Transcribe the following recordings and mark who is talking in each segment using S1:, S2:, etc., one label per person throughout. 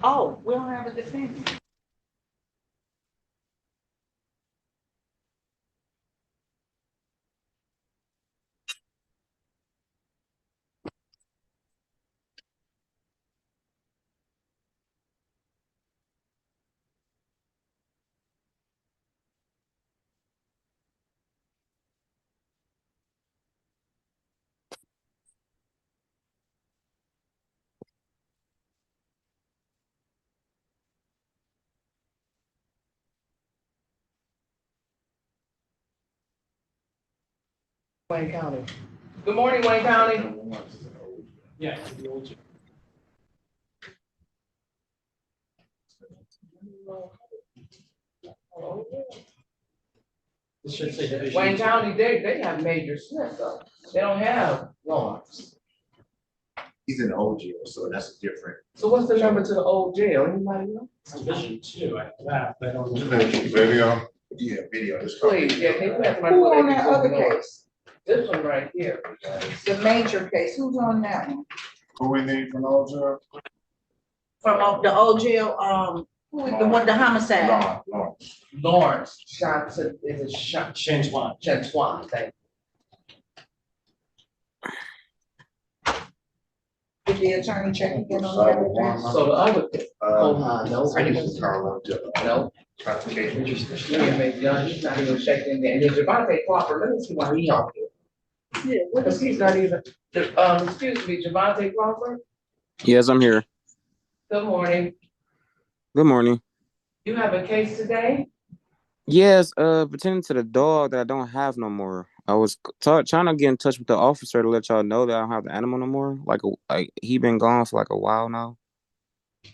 S1: Oh, we don't have a defendant.
S2: Wayne County. Good morning, Wayne County.
S3: Yeah. This should say division.
S2: Wayne County, they have Major Smith though. They don't have Lawrence.
S4: He's in old jail, so that's different.
S2: So what's the number to the old jail? Anybody know?
S3: Division 2, I have, but I don't know.
S4: Video? Yeah, video. This
S2: Please, yeah, can you have somebody?
S1: Who
S2: put
S1: on
S2: it
S1: that
S2: before
S1: other
S2: we go?
S1: case?
S2: This one right here.
S1: The major case, who's on that one?
S4: Who we need from old jail?
S1: From the old jail, who is the one, the homicide?
S4: Lawrence.
S2: Lawrence, Johnson, is it
S3: Change one.
S2: Swan, thank
S1: Did the attorney check again on everything?
S2: you. So the other, hold on, no.
S4: I think it's Carl.
S2: No.
S4: Transportation.
S2: He's not even checking there. And then Javante Crawford, let me see why he on here.
S1: Yeah, what
S2: Because he's not even, excuse me, Javante Crawford,
S5: Yes, I'm here.
S2: good morning.
S5: Good morning.
S2: You have a case today?
S5: Yes, pertaining to the dog that I don't have no more. I was trying to get in touch with the officer to let y'all know that I don't have the animal no more. Like he been gone for like a while now.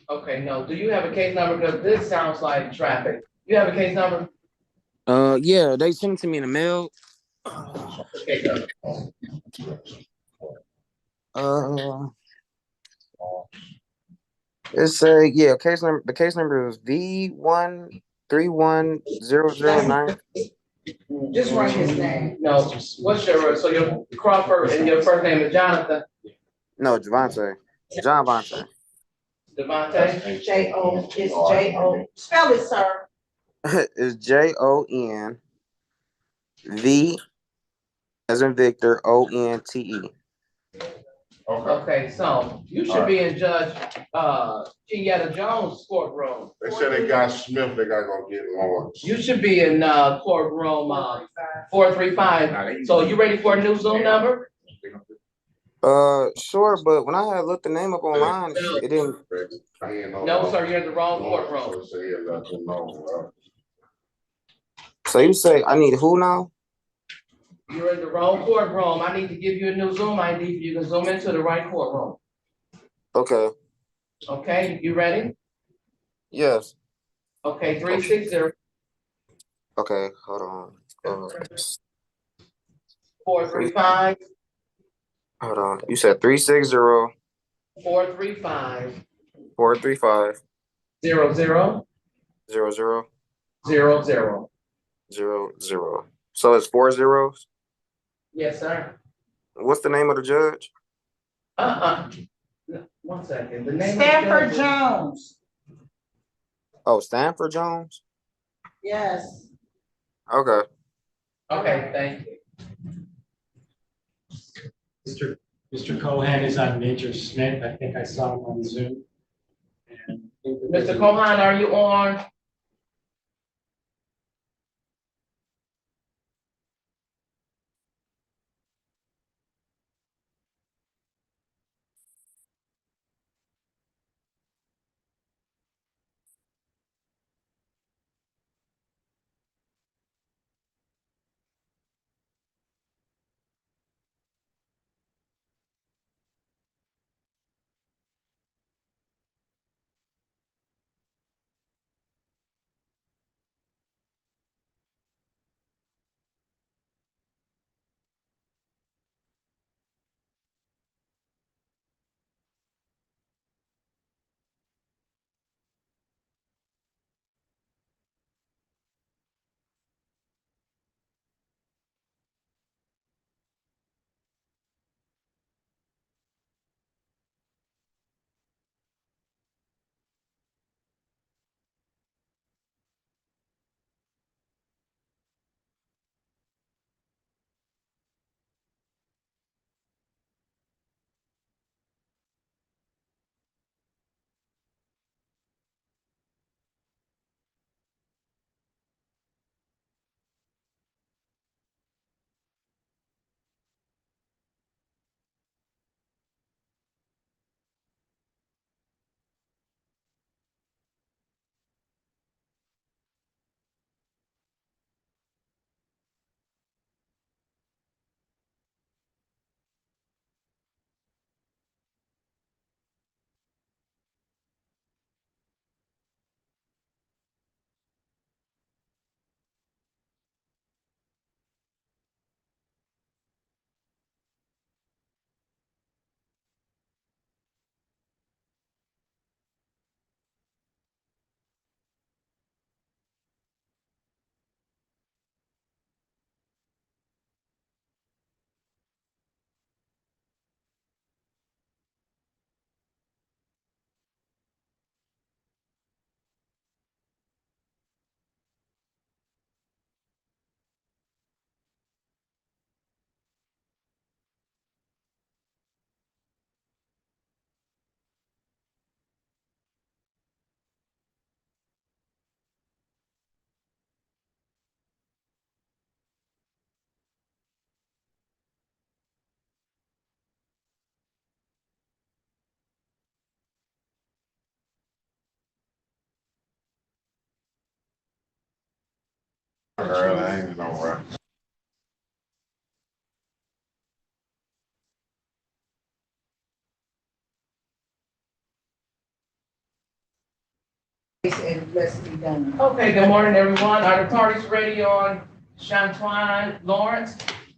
S2: Okay, no, do you have a case number? Because this sounds like traffic. You have a case number?
S5: Yeah, they sent it to me in the mail.
S2: Okay, go.
S5: It's yeah, case number. The case number is V131009.
S1: Just write his name.
S2: No, what's your, so your Crawford and your first name is Jonathan?
S5: No, Javante. John Vontae.
S2: Devontae?
S1: J-O, it's J-O, spell it, sir.
S5: It's JONV as in Victor ONTE.
S2: Okay, so you should be in Judge, Kenyatta Jones' courtroom.
S4: They said they got Smith, they gotta go get Lawrence.
S2: You should be in, courtroom, 435. So you ready for a new Zoom number?
S5: Sure, but when I had looked the name up online, it didn't.
S2: No, sir, you're in the wrong courtroom.
S5: So you say I need who now?
S2: You're in the wrong courtroom. I need to give you a new Zoom ID. You can zoom into the right courtroom.
S5: Okay.
S2: Okay, you ready?
S5: Yes.
S2: Okay, 360.
S5: Okay, hold on.
S2: 435.
S5: Hold on. You said 360
S2: 435.
S5: 435
S2: 00.
S5: 00
S2: 00.
S5: 00. So it's 4 zeros.
S2: Yes, sir.
S5: What's the name of the judge?
S2: One second. The name
S1: Stanford
S2: of the judge
S1: Jones.
S5: Oh, Stanford Jones.
S1: Yes.
S5: Okay.
S2: Okay, thank you.
S3: Mr. Cohen is on Major Smith. I think I saw him on Zoom. And
S2: Mr. Cohan, are you on?
S4: Girl, I ain't gonna worry.
S1: And let's be done.
S2: Okay, good morning, everyone. Are the parties ready on Shantuan Lawrence?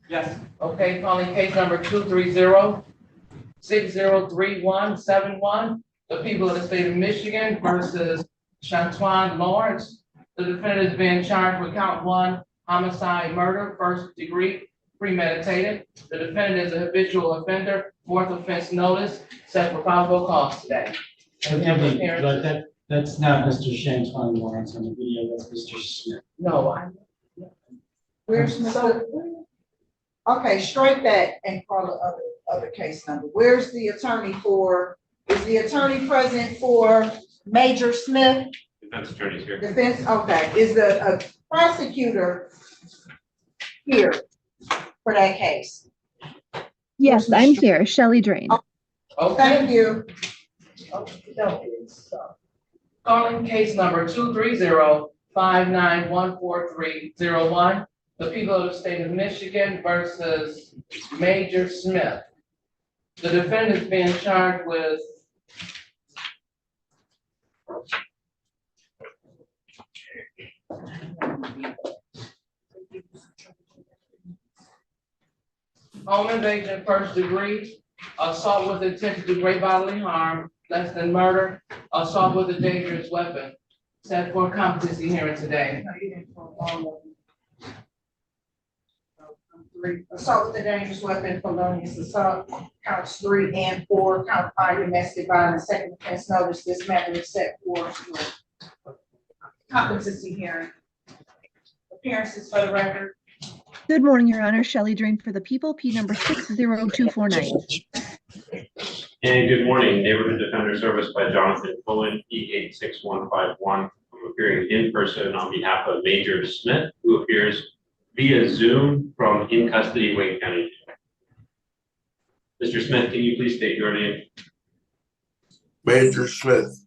S3: Yes.
S2: Okay, calling case number 230-603171. The people of the state of Michigan versus Shantuan Lawrence. The defendant is being charged with count 1, homicide, murder, first degree, premeditated. The defendant is a habitual offender, fourth offense notice, set for probable cause today.
S3: But that's not Mr. Shantuan Lawrence on the video, that's Mr. Smith.
S2: No,
S1: Where's Mr.? Okay, strike that and call the other case number. Where's the attorney for, is the attorney present for Major Smith?
S6: Defense attorney's here.
S1: Defense, okay, is the prosecutor here for that case?
S7: Yes, I'm here, Shelley Drain.
S2: okay.
S1: Thank you.
S2: Calling case number 230-5914301. The people of the state of Michigan versus Major Smith. The defendant is being charged with home invasion, first degree, assault with intent to do great bodily harm, less than murder, assault with a dangerous weapon. Set for competency hearing today.
S1: Assault with a dangerous weapon, felonious assault, counts 3 and 4, count 5 domestic violence, second offense notice. This matter is set for competency hearing. Appearances for the record.
S7: Good morning, Your Honor. Shelley Drain for the people, P number 60249.
S6: And good morning, Neighborhood Defender Service by Jonathan Cohen, E86151. I'm appearing in person on behalf of Major Smith, who appears via Zoom from in custody, Wayne County. Mr. Smith, can you please state your name?
S8: Major Smith.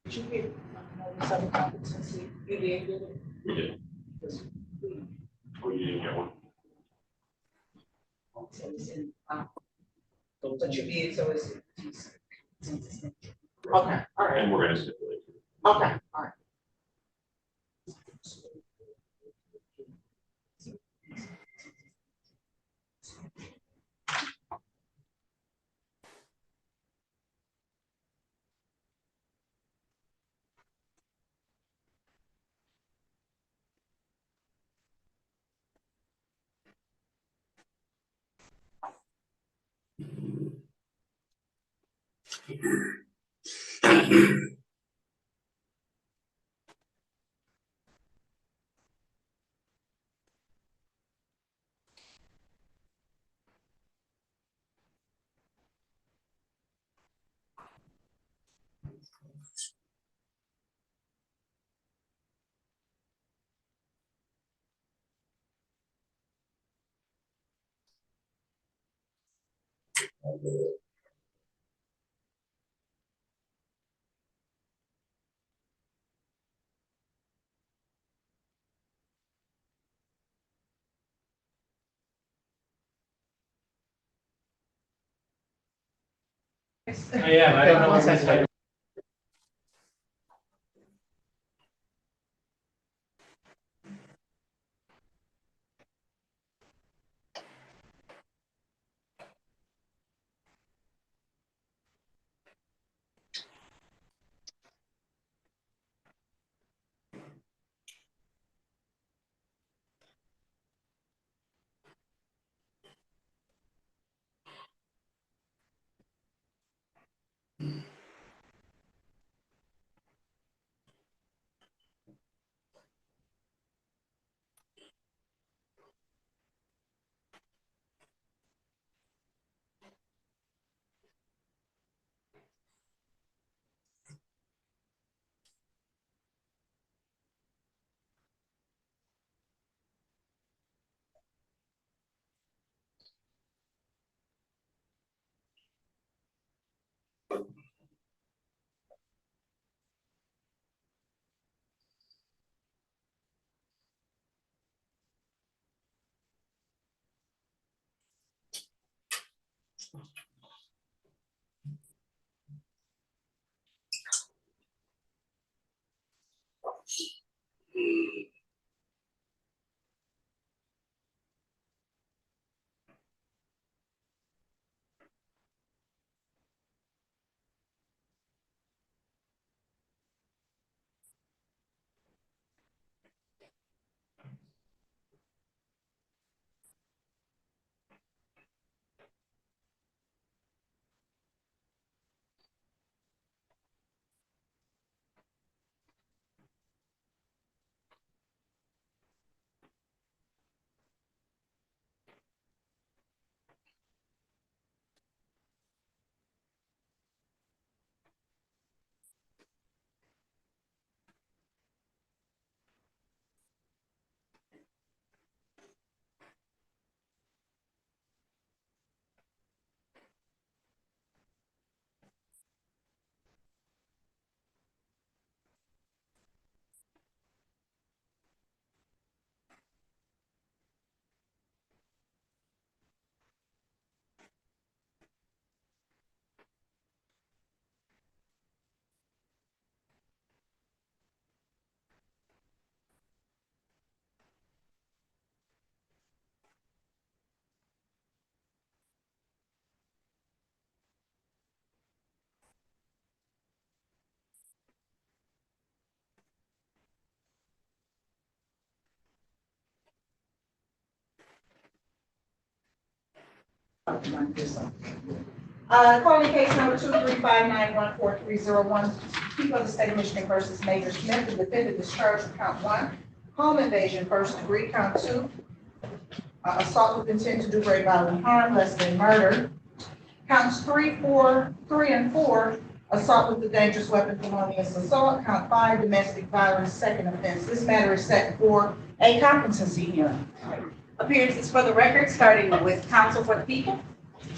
S1: Did you get notice of competency? You did get it?
S6: We did. Oh, you didn't get one?
S1: But you did, so it's. Okay, all right,
S6: And we're going to stipulate.
S1: okay, all right.
S3: I am, I don't know
S2: One
S3: what this
S2: second.
S1: Calling case number 235914301, people of the state of Michigan versus Major Smith, the defendant is charged with count 1, home invasion, first degree, count 2, assault with intent to do great bodily harm, less than murder. Counts 3, and 4, assault with a dangerous weapon, felonious assault. Count 5, domestic violence, second offense. This matter is set for a competency hearing.
S8: Appearances for the record, starting with counsel for the people.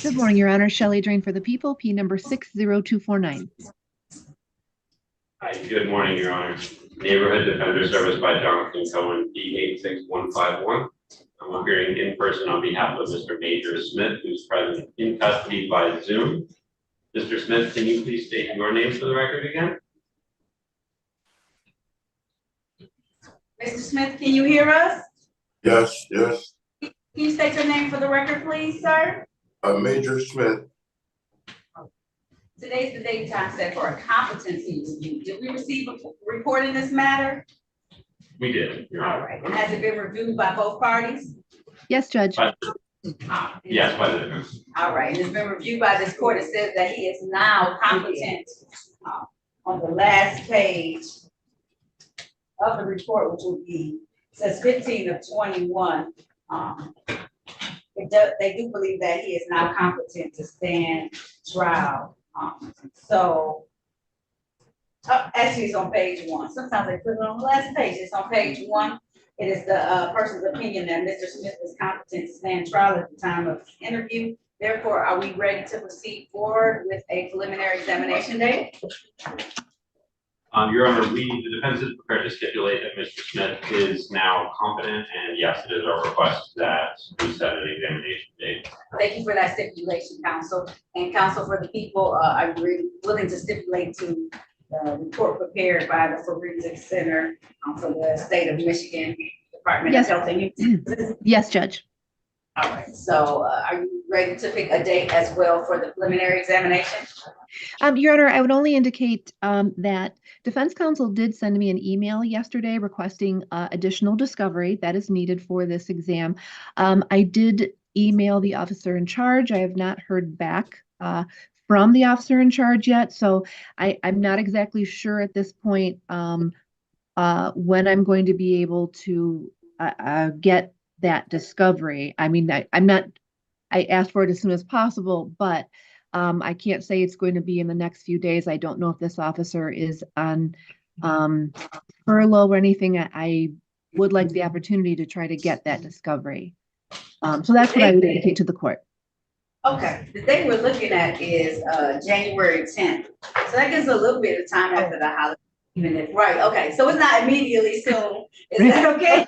S7: Good morning, Your Honor. Shelley Drain for the people, P number 60249.
S6: Hi, good morning, Your Honor. Neighborhood Defender Service by Jonathan Cohen, D86151. I'm appearing in person on behalf of Mr. Major Smith, who's present in custody by Zoom. Mr. Smith, can you please state your name for the record again?
S8: Mr. Smith, can you hear us?
S9: Yes, yes.
S8: Can you state your name for the record, please, sir?
S9: Major Smith.
S8: Today's the date and time set for a competency review. Did we receive a report in this matter?
S6: We did, Your
S8: All
S6: Honor.
S8: right, and has it been reviewed by both parties?
S7: Yes, Judge.
S6: Yes, by the defense.
S8: All right, and it's been reviewed by this court. It says that he is now competent. On the last page of the report, which will be, says 15 of 21. They do believe that he is now competent to stand trial. Actually, it's on page 1. Sometimes they put it on the last page. It's on page 1. It is the person's opinion that Mr. Smith is competent to stand trial at the time of the interview. Therefore, are we ready to proceed forward with a preliminary examination date?
S6: Your Honor, the defense is prepared to stipulate that Mr. Smith is now competent, and yes, it is our request that we set an examination date.
S8: Thank you for that stipulation, counsel. And counsel for the people, are you willing to stipulate to the report prepared by the Forensic Center for the state of Michigan Department of Health and Human Services?
S7: Yes, Judge.
S8: All right, so are you ready to pick a date as well for the preliminary examination?
S7: Your Honor, I would only indicate that defense counsel did send me an email yesterday requesting additional discovery that is needed for this exam. I did email the officer in charge. I have not heard back from the officer in charge yet, so I'm not exactly sure at this point when I'm going to be able to get that discovery. I mean, I asked for it as soon as possible, but I can't say it's going to be in the next few days. I don't know if this officer is on furlough or anything. I would like the opportunity to try to get that discovery. So that's what I would indicate to the court.
S8: Okay, the date we're looking at is January 10th. So that gives a little bit of time after the holiday. Even if, right, okay, so it's not immediately soon. Is that okay?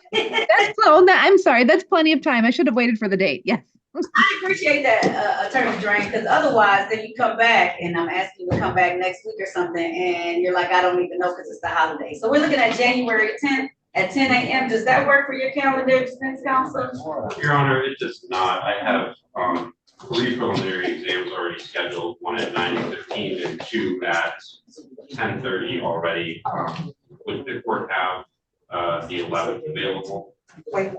S7: I'm sorry, that's plenty of time. I should have waited for the date. Yes.
S8: I appreciate that, Attorney Drain, because otherwise then you come back and I'm asking you to come back next week or something and you're like, I don't even know because it's the holiday. So we're looking at January 10th at 10 a.m. Does that work for your calendar, Defense Counsel?
S6: Your Honor, it does not. I have, 3 preliminary exams already scheduled, one at 9:15 and 2 at 10:30 already. Would the court have, the 11th available?
S1: Wait,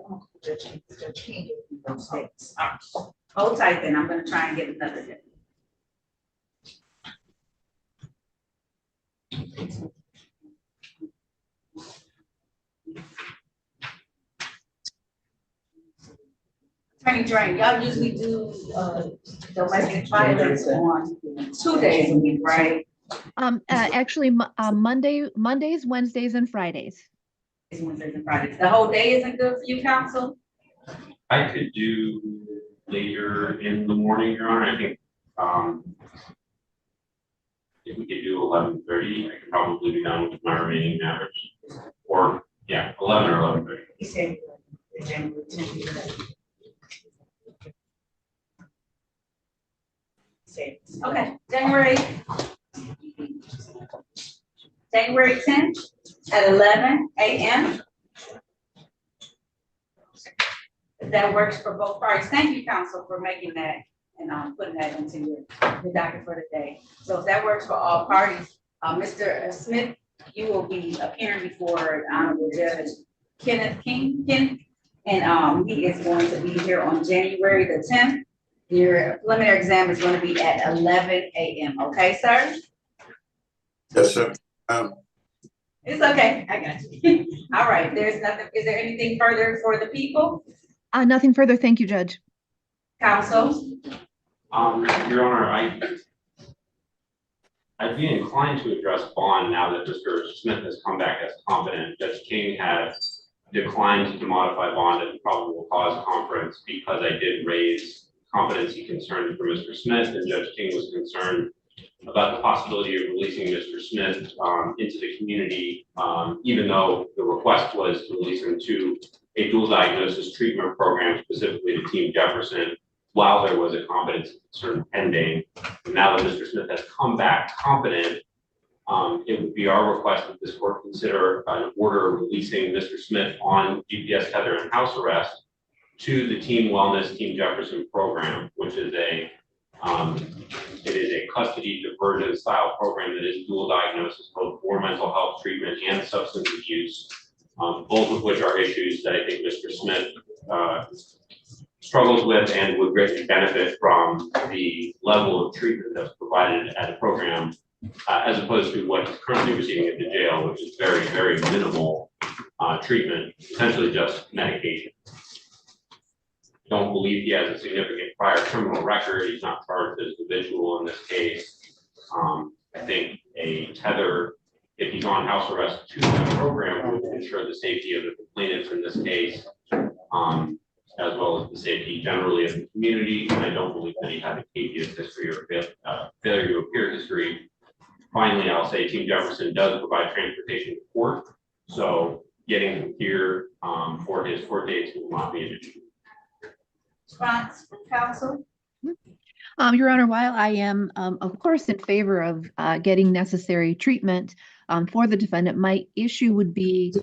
S1: Judge King, those dates.
S8: Hold tight then, I'm gonna try and get another day. Attorney Drain, y'all usually do, domestic violence on 2 days a week, right?
S7: Actually, Mondays, Wednesdays, and Fridays.
S8: It's Wednesdays and Fridays. The whole day isn't good for you, counsel?
S6: I could do later in the morning, Your Honor. I think, if we could do 11:30, I could probably be done with my remaining matters. Or, yeah, 11 or 11:30.
S8: You said January 10th. Okay, January 10th at 11 a.m. If that works for both parties. Thank you, counsel, for making that and putting that into your docket for the day. So if that works for all parties, Mr. Smith, you will be appearing before Honorable Judge Kenneth King, and he is going to be here on January the 10th. Your preliminary exam is going to be at 11 a.m. Okay, sir?
S9: Yes, sir.
S8: It's okay. I got you. All right. There's nothing. Is there anything further for the people?
S7: Nothing further. Thank you, Judge.
S8: Counsel?
S6: Your Honor, I'd be inclined to address bond now that Mr. Smith has come back as competent. Judge King has declined to modify bond at the probable cause conference because I did raise competency concerns for Mr. Smith, and Judge King was concerned about the possibility of releasing Mr. Smith into the community, even though the request was to release him to a dual diagnosis treatment program, specifically to Team Jefferson, while there was a competency concern pending. And now that Mr. Smith has come back competent, it would be our request that this court consider an order releasing Mr. Smith on GPS tether and house arrest to the Team Wellness Team Jefferson program, which is a custody diversion style program that is dual diagnosis, both for mental health treatment and substance abuse, both of which are issues that I think Mr. Smith struggles with and would greatly benefit from the level of treatment that's provided at a program, as opposed to what he's currently receiving at the jail, which is very, very minimal treatment, essentially just medication. Don't believe he has a significant prior criminal record. He's not charged as a individual in this case. I think a tether, if he's on house arrest to that program, would ensure the safety of the complainants in this case, as well as the safety generally of the community. And I don't believe that he had a habeas history or failure to appear history. Finally, I'll say Team Jefferson does provide transportation to court, so getting him here for his court dates will not be an issue.
S8: Response, counsel?
S7: Your Honor, while I am, of course, in favor of getting necessary treatment for the defendant, my issue would be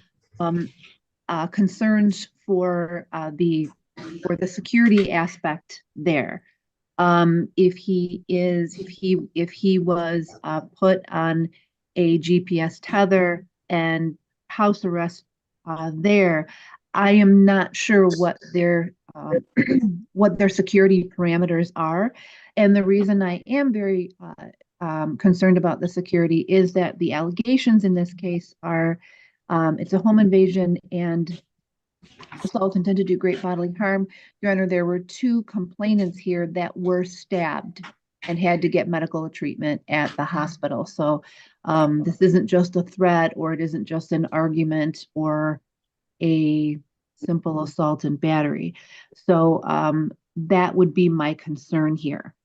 S7: concerns for the security aspect there. If he was put on a GPS tether and house arrest there, I am not sure what their security parameters are. And the reason I am very concerned about the security is that the allegations in this case are it's a home invasion and assault intended to do great bodily harm. Your Honor, there were 2 complainants here that were stabbed and had to get medical treatment at the hospital. So this isn't just a threat, or it isn't just an argument or a simple assault and battery. So that would be my concern here.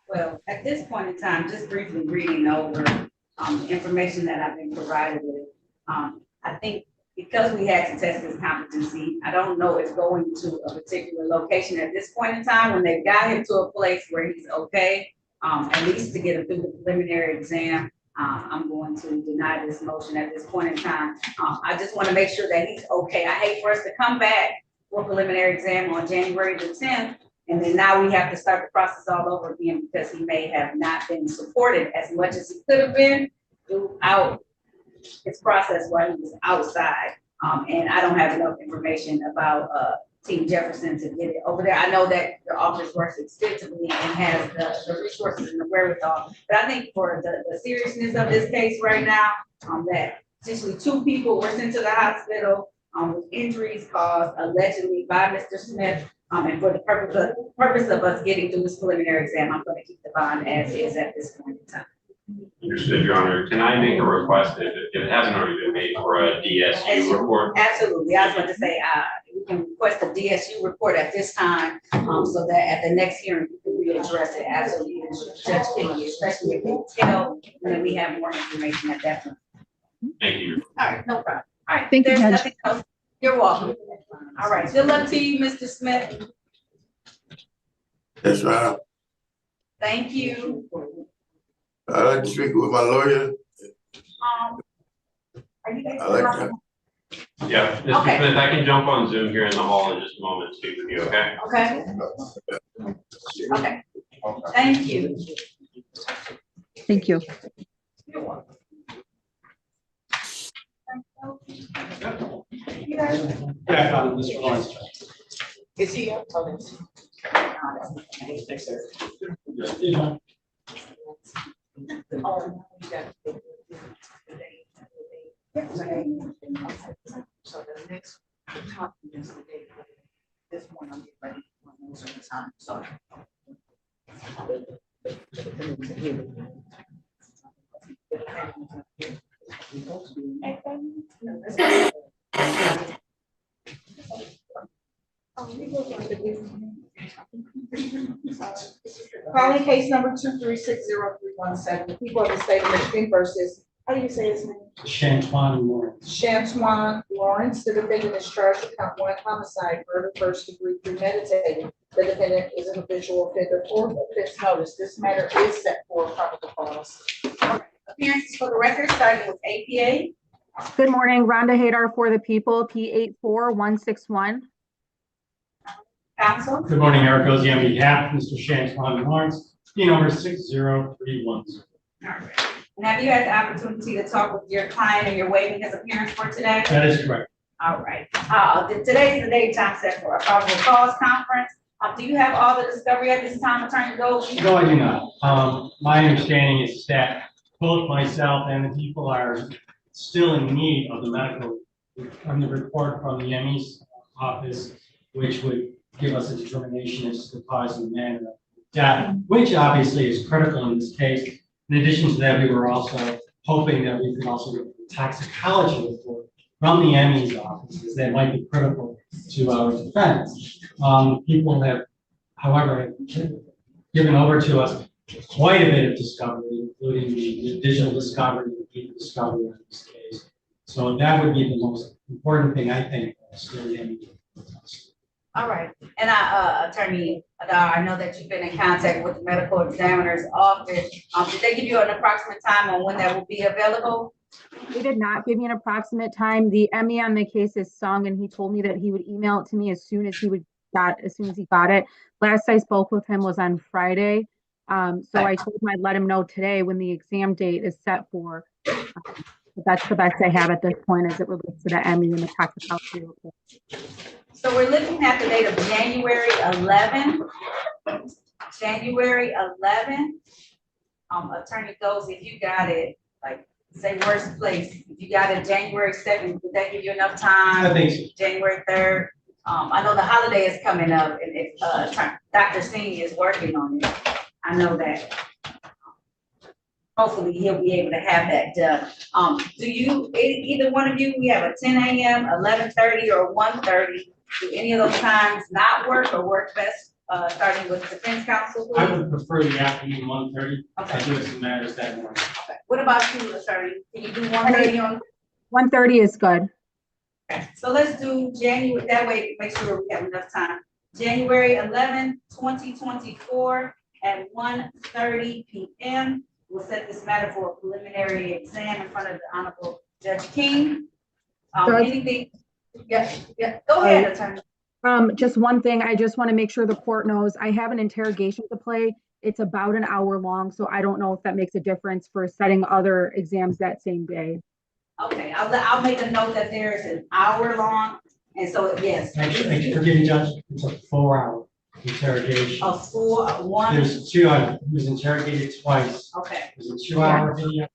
S8: Well, at this point in time, just briefly reading over information that I've been provided with, I think because we had to test his competency, I don't know if going to a particular location at this point in time, when they got him to a place where he's okay, at least to get him through the preliminary exam, I'm going to deny this motion at this point in time. I just want to make sure that he's okay. I hate for us to come back for preliminary exam on January the 10th, and then now we have to start the process all over again because he may have not been supported as much as he could have been throughout his process while he was outside. And I don't have enough information about Team Jefferson to get it over there. I know that the office works extensively and has the resources and the wherewithal, but I think for the seriousness of this case right now, that essentially 2 people were sent to the hospital with injuries caused allegedly by Mr. Smith. And for the purpose of us getting through this preliminary exam, I'm going to keep the bond as is at this point in time.
S6: Understood, Your Honor. Can I make a request if it hasn't already been made for a DSU report?
S8: Absolutely. I was going to say, we can request a DSU report at this time, so that at the next hearing, we can readdress it. Absolutely. Judge Kennedy, especially if we tell, and then we have more information at that point.
S6: Thank you.
S8: All right, no problem. All right,
S7: Thank you,
S8: there's
S7: Judge.
S8: nothing else. You're welcome. All right, good luck to you, Mr. Smith.
S9: Yes, ma'am.
S8: Thank you.
S9: I'd like to speak with my lawyer.
S8: Are you guys?
S9: I like that.
S6: Yeah, Mr.
S8: Okay.
S6: Smith, I can jump on Zoom here in the hall in just a moment to speak with you, okay?
S8: Okay. Okay. Thank you.
S7: Thank you.
S8: You're welcome.
S3: Yeah, Mr. Lawrence.
S1: Is he up? Oh, that's-
S3: Thanks, sir.
S1: Oh, you got it. So the next copy is the date. This one I'm getting ready for most of the time, so. Calling case number 2360317, people of the state of Michigan versus, how do you say his name?
S3: Shantuan Lawrence.
S1: Shantuan Lawrence, the defendant is charged with count 1 homicide, murder, first degree premeditated. The defendant is an habitual offender for this notice. This matter is set for probable cause.
S8: Appearances for the record, starting with APA.
S10: Good morning, Rhonda Hadar for the people, P84161.
S8: Counsel.
S3: Good morning, Eric Ozzie on behalf of Mr. Shantuan Lawrence, P number 60310.
S8: All right. And have you had the opportunity to talk with your client and you're waiving his appearance for today?
S3: That is correct.
S8: All right. Today's the day time set for a probable cause conference. Do you have all the discovery at this time, Attorney Goldie?
S3: No, I do not. My understanding is that both myself and the people are still in need of the medical, from the report from the ME's office, which would give us a determination as to the cause and manner of death, which obviously is critical in this case. In addition to that, we were also hoping that we could also get a toxicology report from the ME's offices that might be critical to our defense. People have, however, given over to us quite a bit of discovery, including the digital discovery, the people discovery in this case. So that would be the most important thing, I think, still in.
S8: All right. And Attorney Adar, I know that you've been in contact with the medical examiner's office. Did they give you an approximate time on when that will be available?
S10: He did not give me an approximate time. The ME on the case is Sung, and he told me that he would email it to me as soon as he got it. Last I spoke with him was on Friday. So I told him I'd let him know today when the exam date is set for. But that's the best I have at this point as it relates to the ME and the toxicology report.
S8: So we're looking at the date of January 11. January 11. Attorney Goes, if you got it, like say worst place, if you got it January 2nd, would that give you enough time?
S3: I think so.
S8: January 3rd. I know the holiday is coming up, and if Dr. Singh is working on it, I know that. Hopefully he'll be able to have that done. Do you, either one of you, we have a 10 a.m., 11:30, or 1:30. Do any of those times not work or work best? Starting with defense counsel,
S3: I
S8: please.
S3: would prefer the afternoon 1:30.
S8: Okay.
S3: I do have some matters that morning.
S8: Okay. What about you, attorney? Can you do 1:30 on?
S10: 1:30 is good.
S8: Okay, so let's do January, that way, make sure we have enough time. January 11, 2024, at 1:30 p.m. We'll set this matter for a preliminary exam in front of the Honorable Judge King.
S10: Judge?
S8: Anything? Yeah, go ahead, Attorney.
S10: Just one thing, I just want to make sure the court knows, I have an interrogation to play. It's about an hour long, so I don't know if that makes a difference for setting other exams that same day.
S8: Okay, I'll make a note that there is an hour long, and so, yes.
S3: Actually, forgive me, Judge, it's a 4-hour interrogation.
S8: A full, one,
S3: There's 2 hours, he was interrogated twice.
S8: okay,
S3: There's a 2-hour video,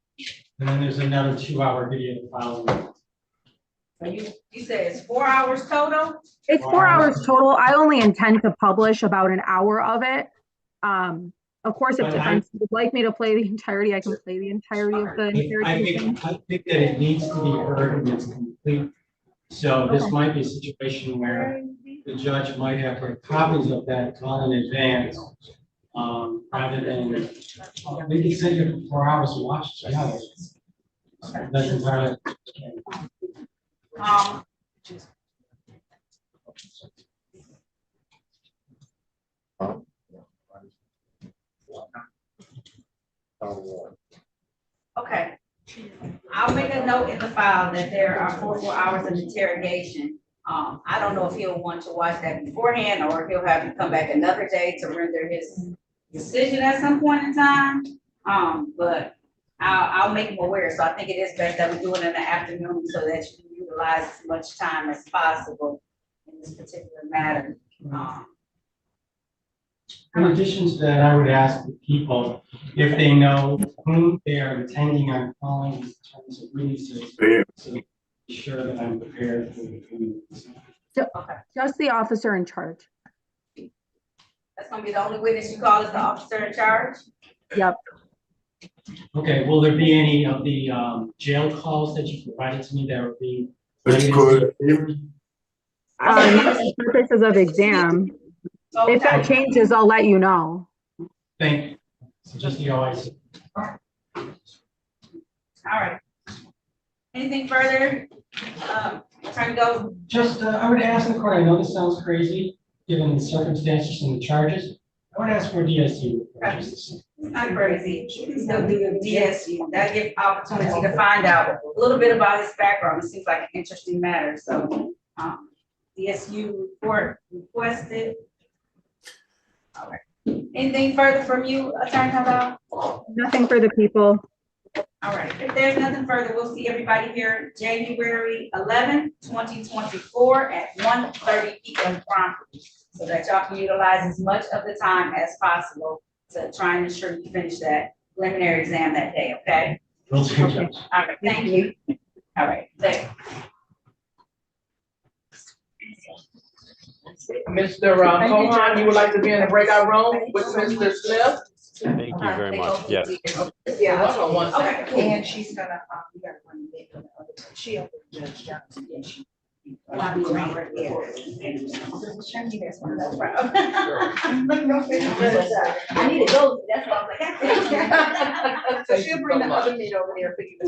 S3: and then there's another 2-hour video following.
S8: so you said it's 4 hours total?
S10: It's 4 hours total. I only intend to publish about an hour of it. Of course, if
S3: But
S10: defense would like me to play the entirety, I can play the entirety of the interrogation.
S3: I think that it needs to be heard and it's complete. So this might be a situation where the judge might have heard copies of that well in advance. Rather than, we can sit here for 4 hours and watch it together. That's entirely.
S8: Okay. I'll make a note in the file that there are 4 hours of interrogation. I don't know if he'll want to watch that beforehand or if he'll have to come back another day to render his decision at some point in time. But I'll make him aware. So I think it is best that we do it in the afternoon so that you can utilize as much time as possible in this particular matter.
S3: In addition to that, I would ask the people if they know whom they are intending on calling in terms of witnesses. So be sure that I'm prepared for the.
S8: Okay,
S10: Just the officer in charge.
S8: that's gonna be the only witness you call is the officer in charge?
S10: Yep.
S3: Okay, will there be any of the jail calls that you provided to me that would be?
S9: Mr. Court,
S10: Not for purposes of exam. If that changes, I'll let you know.
S3: Thank you. So just the OIC.
S8: All right. Anything further? Trying to go,
S3: Just, I would ask the court, I know this sounds crazy, given the circumstances and the charges. I would ask for DSU.
S8: not crazy, you can still do your DSU, that give opportunity to find out a little bit about his background, it seems like an interesting matter, so, DSU report requested. All right, anything further from you, Attorney Hall?
S10: Nothing for the people.
S8: All right, if there's nothing further, we'll see everybody here January 11, 2024 at 1:30 p.m. promptly, so that y'all can utilize as much of the time as possible to try and ensure you finish that preliminary exam that day, okay?
S3: We'll see.
S8: All right, thank you. All right, thanks.
S2: Mr. Cohen, you would like to be in the breakout room with Mr. Smith?
S11: Thank you very much. Yes.
S2: Yeah. Hold on one
S8: Okay.
S2: second.
S1: And she's gonna, we gotta run the other, she'll, Judge Johnson, and she. I'll be around right there. Show me this one, no problem.
S8: I need to go, that's why I was like.
S1: So she'll bring the other meat over there for you.